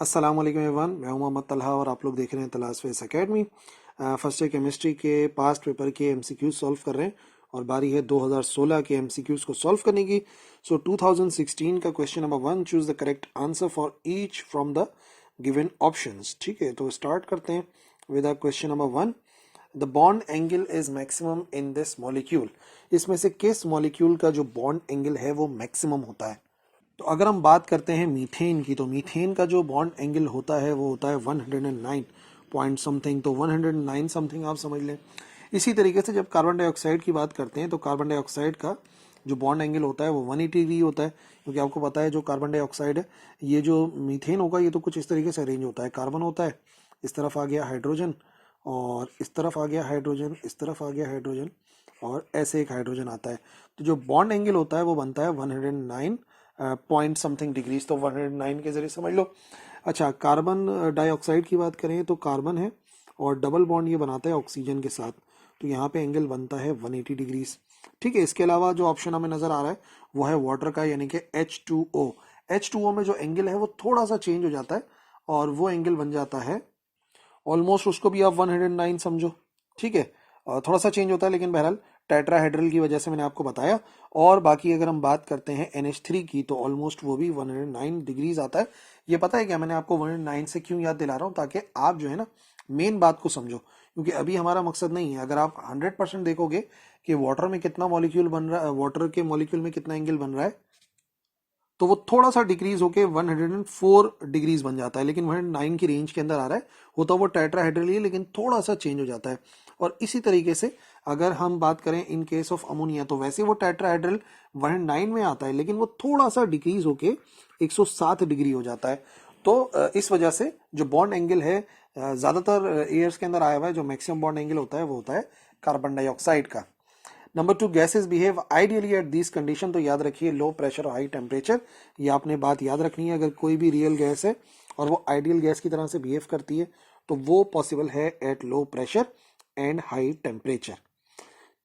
अस्सलाम वालेकुम एवरीवन, मैं हूं मोहम्मद तलहा और आप लोग देख रहे हैं तलाश face academy. First year chemistry के पास्ट पेपर के एमसीक्यूज सॉल्व कर रहे हैं और बारी है 2016 के एमसीक्यूज को सॉल्व करने की। सो 2016 का question number 1, choose the correct answer for each from the given options. ठीक है, तो स्टार्ट करते हैं with question number 1। The bond angle is maximum in this molecule. इसमें से किस मॉलिक्यूल का जो बॉन्ड एंगल है वो मैक्सिमम होता है? तो अगर हम बात करते हैं मीथेन की, तो मीथेन का जो बॉन्ड एंगल होता है वो होता है 109 पॉइंट समथिंग, तो 109 समथिंग आप समझ लें। इसी तरीके से जब कार्बन डाइऑक्साइड की बात करते हैं तो कार्बन डाइऑक्साइड का जो बॉन्ड एंगल होता है वो 180 डिग्री होता है, क्योंकि आपको पता है जो कार्बन डाइऑक्साइड है, ये जो मीथेन होगा ये तो कुछ इस तरीके से अरेंज होता है। कार्बन होता है, इस तरफ आ गया हाइड्रोजन, और इस तरफ आ गया हाइड्रोजन, इस तरफ आ गया हाइड्रोजन, और ऐसे एक हाइड्रोजन आता है। तो जो बॉन्ड एंगल होता है वो बनता है 109 पॉइंट समथिंग डिग्रीज, तो 109 के जरिए समझ लो। अच्छा, कार्बन डाइऑक्साइड की बात करें तो कार्बन है और डबल बॉन्ड ये बनाता है ऑक्सीजन के साथ, तो यहाँ पे एंगल बनता है 180 डिग्रीज। ठीक है, इसके अलावा जो ऑप्शन हमें नजर आ रहा है वो है वाटर का, यानी कि H2O। H2O में जो एंगल है वो थोड़ा सा चेंज हो जाता है और वो एंगल बन जाता है ऑलमोस्ट, उसको भी आप 109 समझो। ठीक है, थोड़ा सा चेंज होता है लेकिन बहरहाल टेट्राहेड्रल की वजह से मैंने आपको बताया। और बाकी अगर हम बात करते हैं NH3 की तो ऑलमोस्ट वो भी 109 डिग्रीज आता है। ये पता है क्या, मैंने आपको 109 से क्यों याद दिला रहा हूँ, ताकि आप जो है ना मेन बात को समझो, क्योंकि अभी हमारा मकसद नहीं है। अगर आप 100% देखोगे कि वाटर में कितना मॉलिक्यूल बन रहा है, वाटर के मॉलिक्यूल में कितना एंगल बन रहा है, तो वो थोड़ा सा डिक्रीज होके 104 डिग्रीज बन जाता है, लेकिन 109 की रेंज के अंदर आ रहा है। होता वो टेट्राहेड्रल ही है, लेकिन थोड़ा सा चेंज हो जाता है। और इसी तरीके से अगर हम बात करें इन केस ऑफ अमोनिया, तो वैसे वो टेट्राहेड्रल 109 में आता है, लेकिन वो थोड़ा सा डिक्रीज होके 107 डिग्री हो जाता है। तो इस वजह से जो बॉन्ड एंगल है ज्यादातर एयर्स के अंदर आया हुआ है, जो मैक्सिमम बॉन्ड एंगल होता है वो होता है कार्बन डाइऑक्साइड का। Number 2, gases behave ideally at this condition. तो याद रखिए लो प्रेशर और हाई टेम्परेचर, ये आपने बात याद रखनी है। अगर कोई भी रियल गैस है और वो आइडियल गैस की तरह से बिहेव करती है तो वो पॉसिबल है at low pressure and high temperature.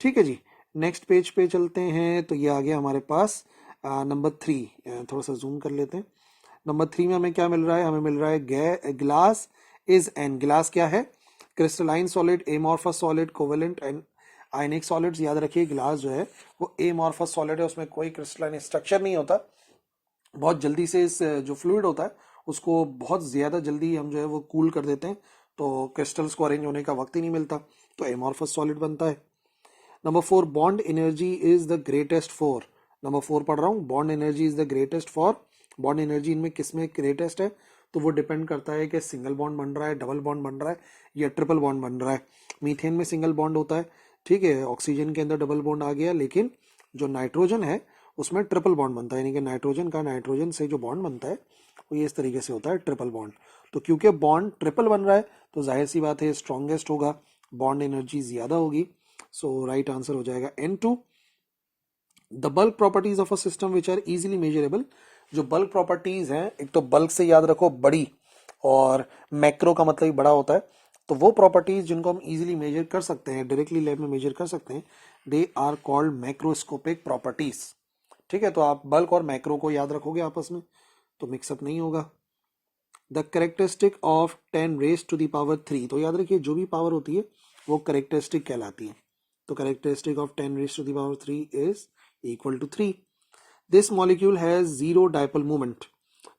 ठीक है जी, नेक्स्ट पेज पे चलते हैं। तो ये आ गया हमारे पास नंबर 3। थोड़ा सा जूम कर लेते हैं। नंबर 3 में हमें क्या मिल रहा है? हमें मिल रहा है ग्लास इज एन, ग्लास क्या है? Crystalline solid, amorphous solid, covalent and ionic solids. याद रखिए ग्लास जो है वो एमॉर्फस सॉलिड है, उसमें कोई क्रिस्टलाइन स्ट्रक्चर नहीं होता। बहुत जल्दी से इस जो फ्लूइड होता है उसको बहुत ज्यादा जल्दी हम जो है वो कूल कर देते हैं, तो क्रिस्टल्स को अरेंज होने का वक्त ही नहीं मिलता, तो एमॉर्फस सॉलिड बनता है। Number 4, bond energy is the greatest for. Number 4 पढ़ रहा हूँ, bond energy is the greatest for. Bond energy इनमें किस में ग्रेटेस्ट है? तो वो डिपेंड करता है कि सिंगल बॉन्ड बन रहा है, डबल बॉन्ड बन रहा है, या ट्रिपल बॉन्ड बन रहा है। मीथेन में सिंगल बॉन्ड होता है, ठीक है, ऑक्सीजन के अंदर डबल बॉन्ड आ गया, लेकिन जो नाइट्रोजन है उसमें ट्रिपल बॉन्ड बनता है, यानी कि नाइट्रोजन का नाइट्रोजन से जो बॉन्ड बनता है वो ये इस तरीके से होता है, ट्रिपल बॉन्ड। तो क्योंकि बॉन्ड ट्रिपल बन रहा है तो जाहिर सी बात है स्ट्रॉन्गेस्ट होगा, बॉन्ड एनर्जी ज्यादा होगी। सो राइट आंसर हो जाएगा N2। The bulk properties of a system which are easily measurable. जो बल्क प्रॉपर्टीज हैं, एक तो बल्क से याद रखो बड़ी, और मैक्रो का मतलब ही बड़ा होता है, तो वो प्रॉपर्टीज जिनको हम इजीली मेजर कर सकते हैं, डायरेक्टली लैब में मेजर कर सकते हैं, they are called macroscopic properties. ठीक है, तो आप बल्क और मैक्रो को याद रखोगे आपस में तो मिक्सअप नहीं होगा। The characteristic of 10 raise to the power 3। तो याद रखिए जो भी पावर होती है वो करेक्टरिस्टिक कहलाती है। तो characteristic of 10 raise to the power 3 is equal to 3। This molecule has zero dipole movement.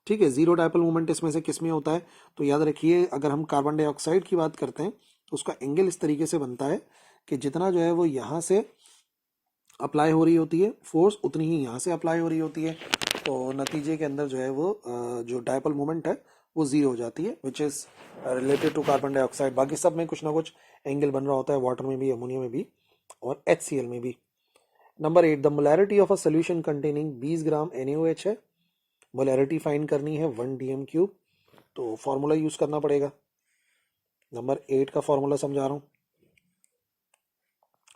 ठीक है, जीरो डायपोल मूवमेंट इसमें से किस में होता है? तो याद रखिए अगर हम कार्बन डाइऑक्साइड की बात करते हैं तो उसका एंगल इस तरीके से बनता है कि जितना जो है वो यहाँ से अप्लाई हो रही होती है फोर्स, उतनी ही यहाँ से अप्लाई हो रही होती है, तो नतीजे के अंदर जो है वो जो डायपोल मूवमेंट है वो जीरो हो जाती है, which is related to carbon dioxide. बाकी सब में कुछ ना कुछ एंगल बन रहा होता है, वाटर में भी, अमोनिया में भी, और HCl में भी। Number 8, the molarity of a solution containing 20 gram NaOH है। मोलैरिटी फाइंड करनी है 1 dm³, तो फॉर्मूला यूज करना पड़ेगा। नंबर 8 का फॉर्मूला समझा रहा हूँ।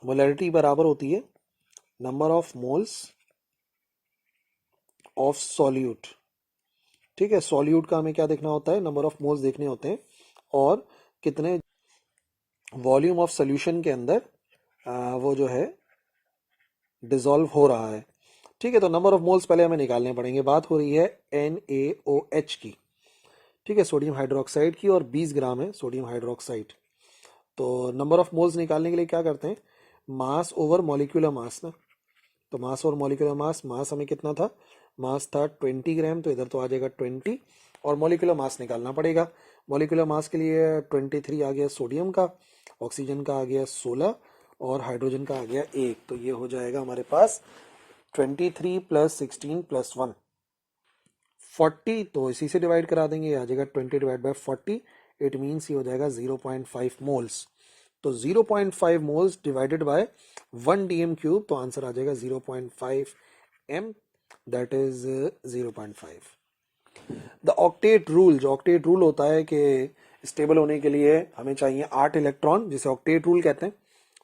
मोलैरिटी बराबर होती है number of moles of solute. ठीक है, सॉल्यूट का हमें क्या देखना होता है? नंबर ऑफ मोल्स देखने होते हैं, और कितने वॉल्यूम ऑफ सोल्यूशन के अंदर वो जो है डिसॉल्व हो रहा है। ठीक है, तो नंबर ऑफ मोल्स पहले हमें निकालने पड़ेंगे। बात हो रही है NaOH की। ठीक है, सोडियम हाइड्रोक्साइड की, और 20 ग्राम है सोडियम हाइड्रोक्साइड। तो नंबर ऑफ मोल्स निकालने के लिए क्या करते हैं, मास ओवर मॉलिक्यूलर मास ना। तो मास और मॉलिक्यूलर मास, मास हमें कितना था, मास था 20 ग्राम, तो इधर तो आ जाएगा 20, और मॉलिक्यूलर मास निकालना पड़ेगा। मॉलिक्यूलर मास के लिए 23 आ गया सोडियम का, ऑक्सीजन का आ गया 16, और हाइड्रोजन का आ गया 1। तो ये हो जाएगा हमारे पास 23 प्लस 16 प्लस 1 40। तो इसी से डिवाइड करा देंगे, आ जाएगा 20 डिवाइड बाई 40, इट मीन्स ये हो जाएगा 0.5 मोल्स। तो 0.5 moles divided by 1 DM cube, तो आंसर आ जाएगा 0.5 m, that is 0.5। The octet rule, जो ऑक्टेट रूल होता है कि स्टेबल होने के लिए हमें चाहिए 8 इलेक्ट्रॉन, जिसे ऑक्टेट रूल कहते हैं,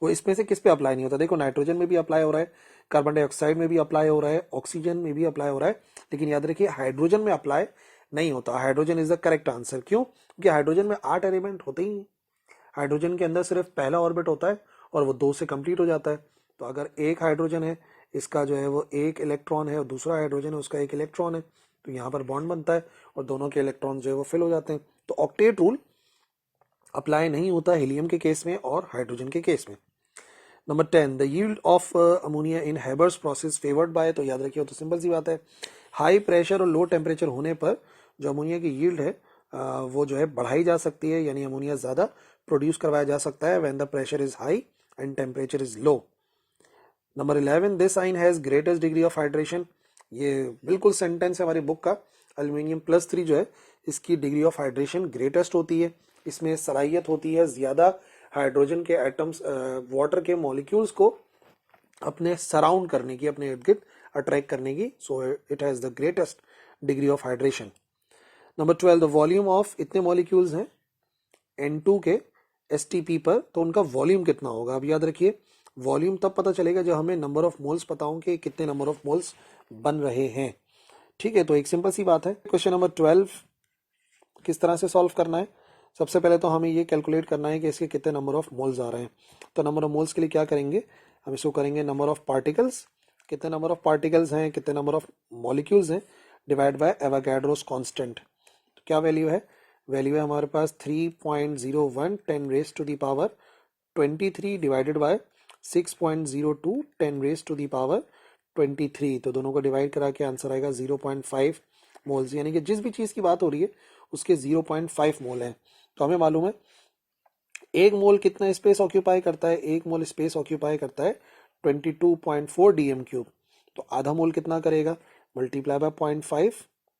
वो इसमें से किस पे अप्लाई नहीं होता। देखो नाइट्रोजन में भी अप्लाई हो रहा है, कार्बन डाइऑक्साइड में भी अप्लाई हो रहा है, ऑक्सीजन में भी अप्लाई हो रहा है, लेकिन याद रखिए हाइड्रोजन में अप्लाई नहीं होता। Hydrogen is the correct answer. क्यों? क्योंकि हाइड्रोजन में 8 एलिमेंट होते ही नहीं। हाइड्रोजन के अंदर सिर्फ पहला ऑर्बिट होता है और वो 2 से कंप्लीट हो जाता है। तो अगर एक हाइड्रोजन है, इसका जो है वो एक इलेक्ट्रॉन है, और दूसरा हाइड्रोजन है उसका एक इलेक्ट्रॉन है, तो यहाँ पर बॉन्ड बनता है और दोनों के इलेक्ट्रॉन जो है वो फिल हो जाते हैं। तो ऑक्टेट रूल अप्लाई नहीं होता हीलियम के केस में और हाइड्रोजन के केस में। Number 10, the yield of ammonia in Haber's process favoured by, तो याद रखिए, तो सिंपल सी बात है, हाई प्रेशर और लो टेम्परेचर होने पर जो अमोनिया की यील्ड है वो जो है बढ़ाई जा सकती है, यानी अमोनिया ज्यादा प्रोड्यूस करवाया जा सकता है when the pressure is high and temperature is low. Number 11, this ion has greatest degree of hydration, ये बिल्कुल सेंटेंस है हमारी बुक का। एल्यूमिनियम +3 जो है इसकी डिग्री ऑफ हाइड्रेशन ग्रेटेस्ट होती है, इसमें सलाहियत होती है ज्यादा हाइड्रोजन के एटम्स, वाटर के मॉलिक्यूल्स को अपने सराउंड करने की, अपने इर्द गिर्द अट्रैक्ट करने की। So it has the greatest degree of hydration. Number 12, the volume of, इतने मॉलिक्यूल्स हैं N2 के STP पर, तो उनका वॉल्यूम कितना होगा। अब याद रखिए, वॉल्यूम तब पता चलेगा जब हमें नंबर ऑफ मोल्स पता हो कि कितने नंबर ऑफ मोल्स बन रहे हैं। ठीक है, तो एक सिंपल सी बात है। क्वेश्चन नंबर 12 किस तरह से सॉल्व करना है, सबसे पहले तो हमें ये कैलकुलेट करना है कि इसके कितने नंबर ऑफ मोल्स आ रहे हैं। तो नंबर ऑफ मोल्स के लिए क्या करेंगे, हम इसको करेंगे नंबर ऑफ पार्टिकल्स, कितने नंबर ऑफ पार्टिकल्स हैं, कितने नंबर ऑफ मॉलिक्यूल्स हैं, डिवाइड बाय एवोगाड्रोस कांस्टेंट। तो क्या वैल्यू है, वैल्यू है हमारे पास 3.01 10 raise to the power 23 divided by 6.02 10 raise to the power 23। तो दोनों को डिवाइड करा के आंसर आएगा 0.5 मोल्स, यानी कि जिस भी चीज की बात हो रही है उसके 0.5 मोल है। तो हमें मालूम है एक मोल कितना स्पेस ऑक्यूपाई करता है, एक मोल स्पेस ऑक्यूपाई करता है 22.4 डीएम क्यूब। तो आधा मोल कितना करेगा, मल्टीप्लाई बाय 0.5,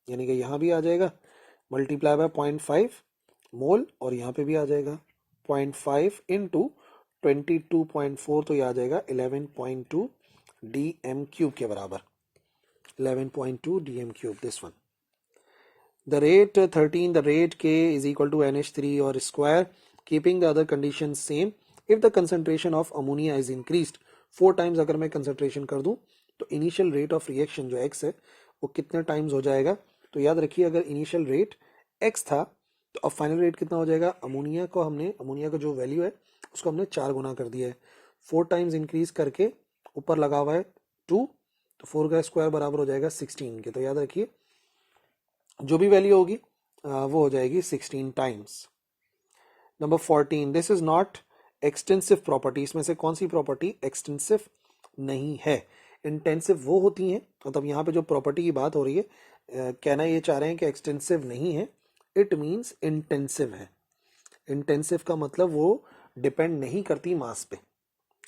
यानी कि यहाँ भी आ जाएगा मल्टीप्लाई बाय 0.5 मोल, और यहाँ पे भी आ जाएगा 0.5 इंटू 22.4, तो ये आ जाएगा 11.2 डीएम क्यूब के बराबर, 11.2 DM cube, this one. The rate 13, the rate K is equal to NH3 or square, keeping the other conditions same. If the concentration of ammonia is increased 4 times, अगर मैं concentration कर दूं तो initial rate of reaction जो X है वो कितने times हो जाएगा। तो याद रखिए, अगर initial rate X था तो अब final rate कितना हो जाएगा, अमोनिया को हमने, अमोनिया का जो वैल्यू है उसको हमने 4 गुना कर दिया है, 4 टाइम्स इंक्रीज करके ऊपर लगा हुआ है 2, तो 4 का स्क्वायर बराबर हो जाएगा 16 के। तो याद रखिए जो भी वैल्यू होगी वो हो जाएगी 16 times. Number 14, this is not extensive property, इसमें से कौन सी प्रॉपर्टी एक्सटेंसिव नहीं है। इंटेंसिव वो होती हैं, मतलब यहाँ पे जो प्रॉपर्टी की बात हो रही है, कहना ये चाह रहे हैं कि एक्सटेंसिव नहीं है, इट मीन्स इंटेंसिव है। इंटेंसिव का मतलब वो डिपेंड नहीं करती मास पे।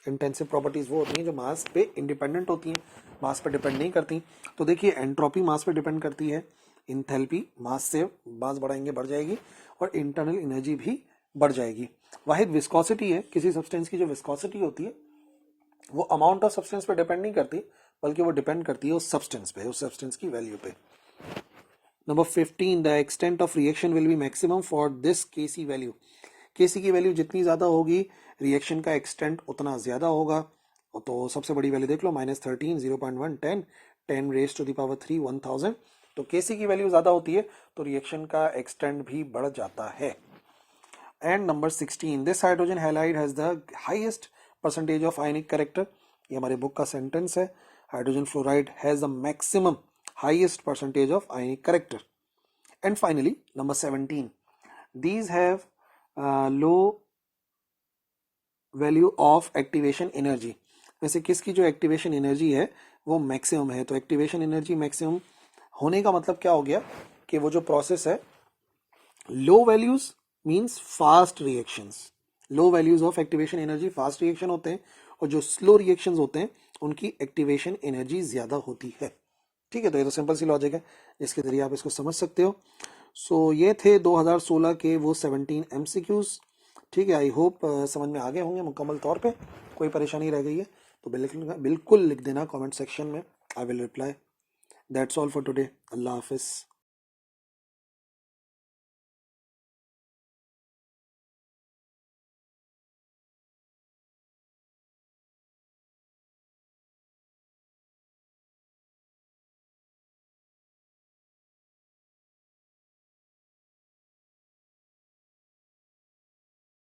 इंटेंसिव प्रॉपर्टीज वो होती हैं जो मास पे इंडिपेंडेंट होती हैं, मास पे डिपेंड नहीं करती। तो देखिए, एंट्रोपी मास पे डिपेंड करती है, इंथैल्पी मास से मास बढ़ाएंगे बढ़ जाएगी, और इंटरनल एनर्जी भी बढ़ जाएगी। वाहिद विस्कोसिटी है, किसी सब्सटेंस की जो विस्कोसिटी होती है वो अमाउंट ऑफ सब्सटेंस पे डिपेंड नहीं करती, बल्कि वो डिपेंड करती है उस सब्सटेंस पे, उस सब्सटेंस की वैल्यू पे। Number 15, the extent of reaction will be maximum for this KC value, KC की वैल्यू जितनी ज्यादा होगी रिएक्शन का एक्सटेंट उतना ज्यादा होगा। तो सबसे बड़ी वैल्यू देख लो, -13, 0.1, 10, 10 रेज टू द पावर 3, 1000। तो केसी की वैल्यू ज्यादा होती है तो रिएक्शन का एक्सटेंट भी बढ़ जाता है। And number 16, this hydrogen halide has the highest percentage of ionic character, ये हमारे बुक का सेंटेंस है। Hydrogen fluoride has the maximum highest percentage of ionic character and finally number 17, these have low value of activation energy. वैसे किसकी जो activation energy है वो maximum है, तो एक्टिवेशन एनर्जी मैक्सिमम होने का मतलब क्या हो गया कि वो जो प्रोसेस है, low values means fast reactions, low values of activation energy fast reaction होते हैं, और जो स्लो रिएक्शंस होते हैं उनकी एक्टिवेशन एनर्जी ज्यादा होती है। ठीक है, तो ये तो सिंपल सी लॉजिक है जिसके जरिए आप इसको समझ सकते हो। सो ये थे 2016 के वो 17 एमसीक्यूज। ठीक है, आई होप समझ में आ गए होंगे मुकम्मल तौर पे। कोई परेशानी रह गई है तो बिल्कुल लिख देना कमेंट सेक्शन में, I will reply. That's all for today. अल्लाह हाफिज़।